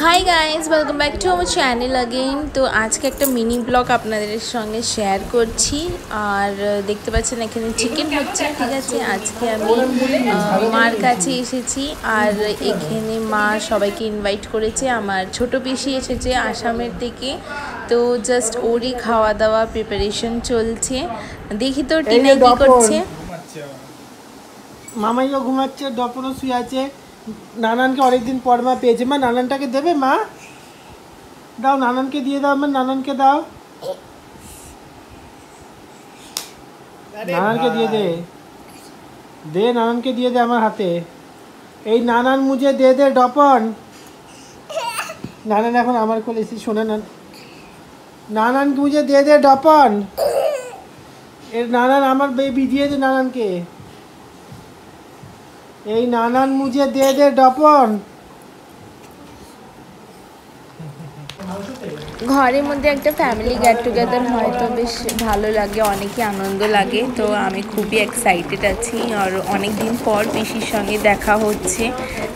Hi guys, welcome back to আমার channel again. তো আজকে একটা মিনি ব্লগ আপনাদের সঙ্গে শেয়ার করছি। আর দেখতে পাচ্ছেন এখানে চিকেন হচ্ছে, ঠিক আছে। আজকে আমি মার কাছে এসেছি আর এখানে মা সবাইকে ইনভাইট করেছে। আমার ছোট পিসি এসেছে আসামের থেকে, তো জাস্ট ওরই খাওয়া দাওয়া প্রিপারেশন চলছে। দেখি তো টিনা কি করছে। মামাইও ঘুমাচ্ছে, ডপরও শুয়ে আছে। নানানকে অনেকদিন পর মা পেয়েছে। মা নানানটাকে দেবে? মা দাও, নানানকে দিয়ে দাও। আমার নানানকে দাও, নানানকে দিয়ে দে, দে নানানকে দিয়ে দে আমার হাতে। এই নানান মুঝে দে দে ডপন। নানান এখন আমার কোলে এসে শোনে না। নানান মুঝে দে দে ডপন। এর নানান আমার বেবি, দিয়ে দে নানানকে। এই নানান মুঝে দে দে ডপন। ঘরের মধ্যে একটা ফ্যামিলি গেট টুগেদার হয় তো বেশ ভালো লাগে, অনেকই আনন্দ লাগে। তো আমি খুবই এক্সাইটেড আছি আর অনেক দিন পর পিসির সঙ্গে দেখা হচ্ছে,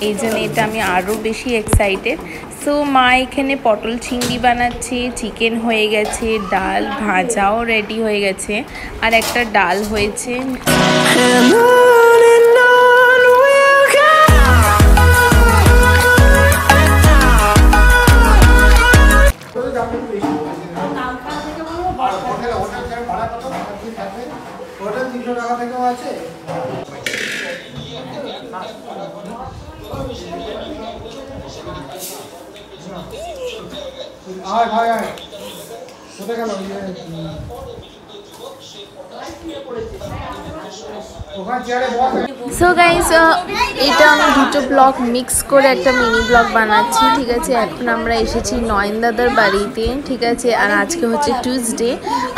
এই জন্য এটা আমি আরও বেশি এক্সাইটেড। সো মা এখানে পটল চিংড়ি বানাচ্ছে, চিকেন হয়ে গেছে, ডাল ভাজাও রেডি হয়ে গেছে, আর একটা ডাল হয়েছে। সো গাইস, এটা আমি দুটো ব্লগ মিক্স করে একটা মিনি ব্লগ বানাচ্ছি, ঠিক আছে। এখন আমরা এসেছি নয়ন দাদার বাড়িতে, ঠিক আছে। আর আজকে হচ্ছে টিউসডে,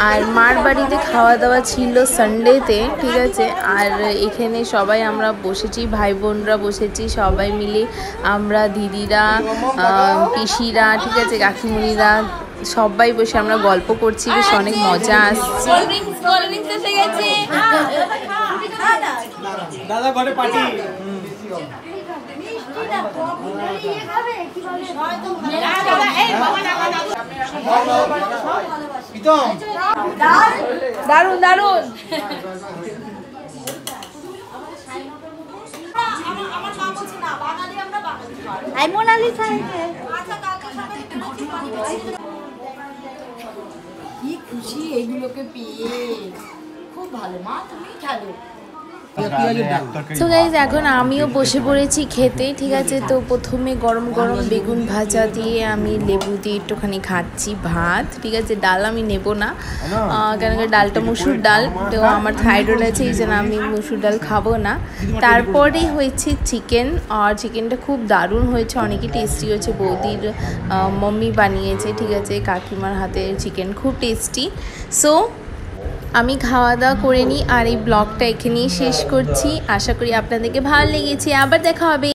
আর মার বাড়িতে খাওয়া দাওয়া ছিল সানডেতে, ঠিক আছে। আর এখানে সবাই আমরা বসেছি, ভাই বোনরা বসেছি, সবাই মিলে আমরা দিদিরা, পিসিরা, ঠিক আছে, কাকিমুনিরা সবাই বসে আমরা গল্প করছি, বেশ অনেক মজা আসছে। দাদা ঘরে পার্টি। দারুন দারুন। কি খুশি এগুলোকে পেয়ে, খুব ভালো। মা তুমি খেলো। সো গাইজ, এখন আমিও বসে পড়েছি খেতে, ঠিক আছে। তো প্রথমে গরম গরম বেগুন ভাজা দিয়ে আমি লেবু দিয়ে একটুখানি খাচ্ছি ভাত, ঠিক আছে। ডাল আমি নেব না, কেন কি ডালটা মুসুর ডাল, তো আমার থাইরয়েড আছে, এই জন্য আমি মুসুর ডাল খাবো না। তারপরে হয়েছে চিকেন, আর চিকেনটা খুব দারুণ হয়েছে, অনেকই টেস্টি হয়েছে। বৌদির মাম্মি বানিয়েছে, ঠিক আছে, কাকিমার হাতের চিকেন খুব টেস্টি। সো আমি খাওয়া দাওয়া করে নিই আর এই ব্লগটা এখানেই শেষ করছি। আশা করি আপনাদেরকে ভালো লেগেছে। আবার দেখা হবে।